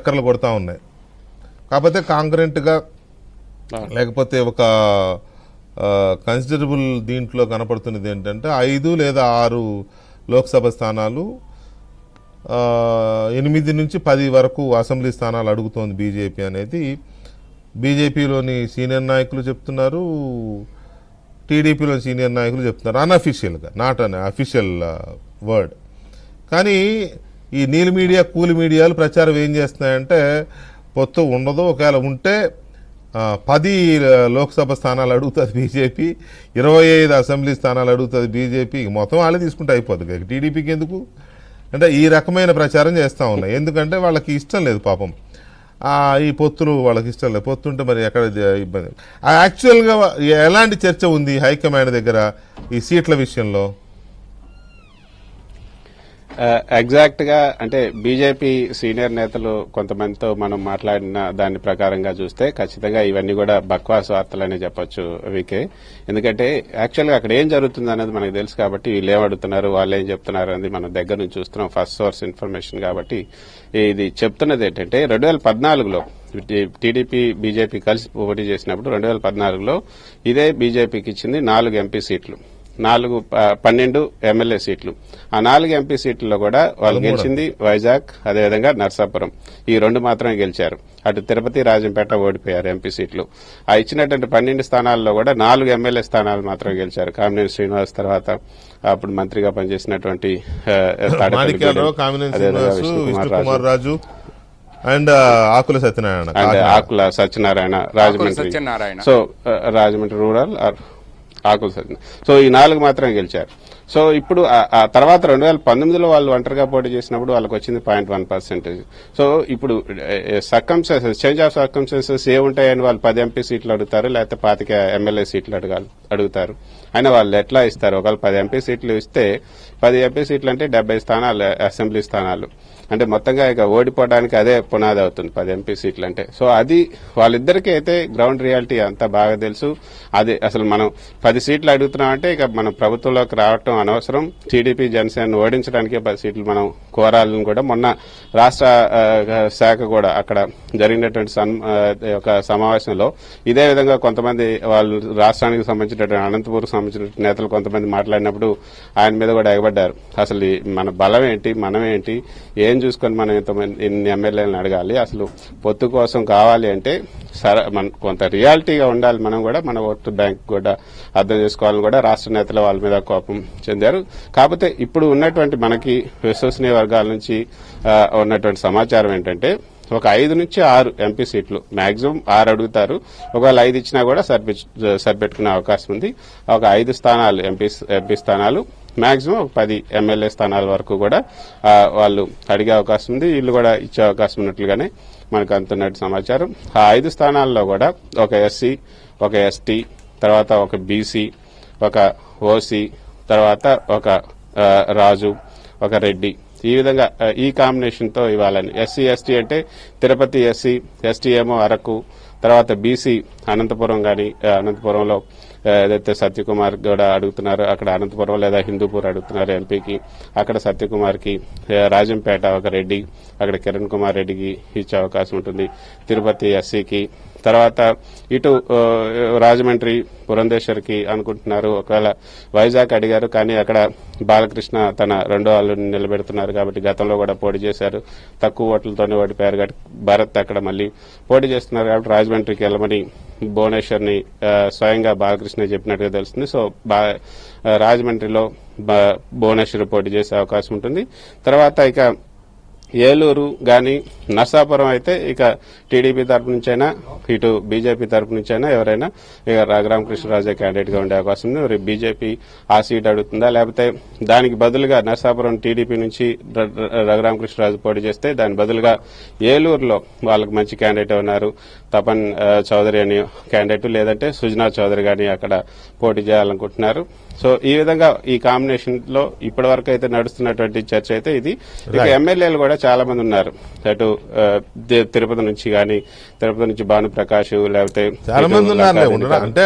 చక్కర్లు కొడతా ఉన్నాయి. కాకపోతే కాంకరెంట్గా లేకపోతే ఒక కన్సిడరబుల్ దీంట్లో కనపడుతున్నది ఏంటంటే 5 లేదా 6 లోక్సభ స్థానాలు, 8 నుంచి 10 వరకు అసెంబ్లీ స్థానాలు అడుగుతోంది బీజేపీ అనేది బీజేపీలోని సీనియర్ నాయకులు చెప్తున్నారు, టీడీపీలోని సీనియర్ నాయకులు చెప్తున్నారు. అన్అఫీషియల్గా, నాట్ అన్ అఫీషియల్ వర్డ్. కానీ ఈ నీలి మీడియా, కూలి మీడియాలు ప్రచారం ఏం చేస్తున్నాయంటే పొత్తు ఉండదు, ఒకవేళ ఉంటే 10 లోక్సభ స్థానాలు అడుగుతుంది బీజేపీ, 25 అసెంబ్లీ స్థానాలు అడుగుతుంది బీజేపీ, మొత్తం వాళ్ళే తీసుకుంటే అయిపోతుంది, టీడీపీకి ఎందుకు అంటే ఈ రకమైన ప్రచారం చేస్తూ ఉన్నాయి. ఎందుకంటే వాళ్ళకి ఇష్టం లేదు పాపం ఈ పొత్తులు, వాళ్ళకి ఇష్టం లేదు. పొత్తుంటే మరి ఎక్కడ ఇబ్బంది. యాక్చువల్గా ఎలాంటి చర్చ ఉంది హైకమాండ్ దగ్గర ఈ సీట్ల విషయంలో? ఎగ్జాక్ట్ గా అంటే బీజేపీ సీనియర్ నేతలు కొంతమందితో మనం మాట్లాడిన దాని ప్రకారంగా చూస్తే ఖచ్చితంగా ఇవన్నీ కూడా బక్వాస్ వార్తలనే చెప్పొచ్చు వీకే. ఎందుకంటే యాక్చువల్ గా అక్కడ ఏం జరుగుతుంది అనేది మనకు తెలుసు కాబట్టి వీళ్ళు ఏం అడుగుతున్నారు, వాళ్ళు ఏం చెప్తున్నారు అనేది మనం దగ్గర నుంచి చూస్తున్నాం, ఫస్ట్ సోర్స్ ఇన్ఫర్మేషన్. కాబట్టి ఇది చెప్తున్నది ఏంటంటే 2014లో టీడీపీ బీజేపీ కలిసి పోటీ చేసినప్పుడు 2014లో ఇదే బీజేపీకి ఇచ్చింది 4 ఎంపీ సీట్లు, 12 ఎమ్మెల్యే సీట్లు. ఆ 4 ఎంపీ సీట్లలో కూడా వాళ్ళు గెలిచింది వైజాగ్, అదేవిధంగా నర్సాపురం, ఈ 2 మాత్రమే గెలిచారు. అటు తిరుపతి, రాజంపేట ఓడిపోయారు ఎంపీ సీట్లు. ఆ ఇచ్చినటువంటి 12 స్థానాల్లో కూడా 4 ఎమ్మెల్యే స్థానాలు మాత్రమే గెలిచారు. కామినేని శ్రీనివాస్ తర్వాత అప్పుడు మంత్రిగా పనిచేసినటువంటి Vishnukumar Raju and Akula Satyanarayana Rajahmundry. So Rajahmundry rural Akula Satyanarayana. So ఈ 4 మాత్రం గెలిచారు. సో ఇప్పుడు ఆ తర్వాత 2019లో వాళ్ళు ఒంటరిగా పోటీ చేసినప్పుడు వాళ్ళకి వచ్చింది 0.1%. సో ఇప్పుడు చేంజ్ ఆఫ్ సర్కమ్స్టెన్సెస్ ఏముంటాయని వాళ్ళు 10 ఎంపీ సీట్లు అడుగుతారు, లేకపోతే 25 ఎమ్మెల్యే సీట్లు అడుగుతారు. అయినా వాళ్ళు ఎట్లా ఇస్తారు? ఒకవేళ 10 ఎంపీ సీట్లు ఇస్తే 10 ఎంపీ సీట్లు అంటే 70 స్థానాలు అసెంబ్లీ స్థానాలు, అంటే మొత్తంగా ఇక ఓడిపోవడానికి అదే పునాది అవుతుంది 10 ఎంపీ సీట్లు అంటే. సో అది వాళ్ళిద్దరికీ అయితే గ్రౌండ్ రియాలిటీ అంతా బాగా తెలుసు. అది అసలు మనం 10 సీట్లు అడుగుతున్నామంటే ఇక మనం ప్రభుత్వంలోకి రావటం అనవసరం. టీడీపీ జనసేన ఓడించడానికే 10 సీట్లు మనం కోరాలని కూడా మొన్న రాష్ట్ర శాఖ కూడా అక్కడ జరిగినటువంటి ఒక సమావేశంలో ఇదే విధంగా కొంతమంది వాళ్ళు రాష్ట్రానికి సంబంధించినటువంటి అనంతపూర్కి సంబంధించిన నేతలు కొంతమంది మాట్లాడినప్పుడు ఆయన మీద కూడా ఎగబడ్డారు. అసలు మన బలం ఏంటి, మనమేంటి, ఏం చూసుకొని మనం ఇన్ని ఎమ్మెల్యేలను అడగాలి, అసలు పొత్తు కోసం కావాలి అంటే కొంత రియాలిటీగా ఉండాలి. మనం కూడా మన ఓటు బ్యాంక్ కూడా అర్థం చేసుకోవాలని కూడా రాష్ట్ర నేతలు వాళ్ళ మీద కోపం చెందారు. కాకపోతే ఇప్పుడు ఉన్నటువంటి మనకి విశ్వసనీయ వర్గాల నుంచి ఉన్నటువంటి సమాచారం ఏంటంటే ఒక 5 నుంచి 6 ఎంపీ సీట్లు, మాక్సిమం 6 అడుగుతారు. ఒకవేళ 5 ఇచ్చినా కూడా సరిపెట్టుకునే అవకాశం ఉంది. ఒక 5 స్థానాలు ఎంపీ స్థానాలు, మాక్సిమం ఒక 10 ఎమ్మెల్యే స్థానాల వరకు కూడా వాళ్ళు అడిగే అవకాశం ఉంది. వీళ్ళు కూడా ఇచ్చే అవకాశం ఉన్నట్లుగానే మనకు అందుతున్నట్టు సమాచారం. ఆ 5 స్థానాల్లో కూడా ఒక ఎస్సీ, ఒక ఎస్టీ, తర్వాత ఒక బీసీ, ఒక ఓసీ, తర్వాత ఒక రాజు, ఒక రెడ్డి, ఈ విధంగా ఈ కాంబినేషన్ తో ఇవ్వాలని. ఎస్సీ ఎస్టీ అంటే తిరుపతి ఎస్సీ, ఎస్టీ ఏమో అరకు, తర్వాత బీసీ అనంతపురం గాని, అనంతపురంలో ఏదైతే సత్యకుమార్ కూడా అడుగుతున్నారు అక్కడ అనంతపురం లేదా హిందూపూర్ అడుగుతున్నారు ఎంపీకి, అక్కడ సత్యకుమార్ కి, రాజంపేట ఒక రెడ్డి అక్కడ కిరణ్ కుమార్ రెడ్డికి ఇచ్చే అవకాశం ఉంటుంది, తిరుపతి ఎస్సీకి, తర్వాత ఇటు రాజమండ్రి పురంధేశ్వర్ కి అనుకుంటున్నారు. ఒకవేళ వైజాగ్ అడిగారు కానీ అక్కడ బాలకృష్ణ తన 2వ అల్లుని నిలబెడుతున్నారు కాబట్టి గతంలో కూడా పోటీ చేశారు, తక్కువ ఓట్లతోనే ఓడిపోయారు కాబట్టి భరత్ అక్కడ మళ్లీ పోటీ చేస్తున్నారు కాబట్టి రాజమండ్రికి వెళ్ళమని భువనేశ్వర్ ని స్వయంగా బాలకృష్ణ చెప్పినట్టుగా తెలుస్తుంది. సో రాజమండ్రిలో భువనేశ్వర్ పోటీ చేసే అవకాశం ఉంటుంది. తర్వాత ఇక ఏలూరు గాని నర్సాపురం అయితే ఇక టీడీపీ తరపు నుంచైనా ఇటు బీజేపీ తరపు నుంచైనా ఎవరైనా ఇక రఘురామకృష్ణరాజే క్యాండిడేట్ గా ఉండే అవకాశం ఉంది. మరి బీజేపీ ఆ సీట్ అడుగుతుందా, లేకపోతే దానికి బదులుగా నర్సాపురం టీడీపీ నుంచి రఘురామకృష్ణరాజు పోటీ చేస్తే దాని బదులుగా ఏలూరులో వాళ్ళకి మంచి క్యాండిడేట్ ఉన్నారు, తపన్ చౌదరి అని క్యాండిడేట్, లేదంటే సుజనా చౌదరి గాని అక్కడ పోటీ చేయాలనుకుంటున్నారు. సో ఈ విధంగా ఈ కాంబినేషన్ లో ఇప్పటి వరకు అయితే నడుస్తున్నటువంటి చర్చ అయితే ఇది. ఇక ఎమ్మెల్యేలు కూడా చాలా మంది ఉన్నారు, అటు తిరుపతి నుంచి భానుప్రకాష్, లేకపోతే చాలా మంది ఉన్నారు అంటే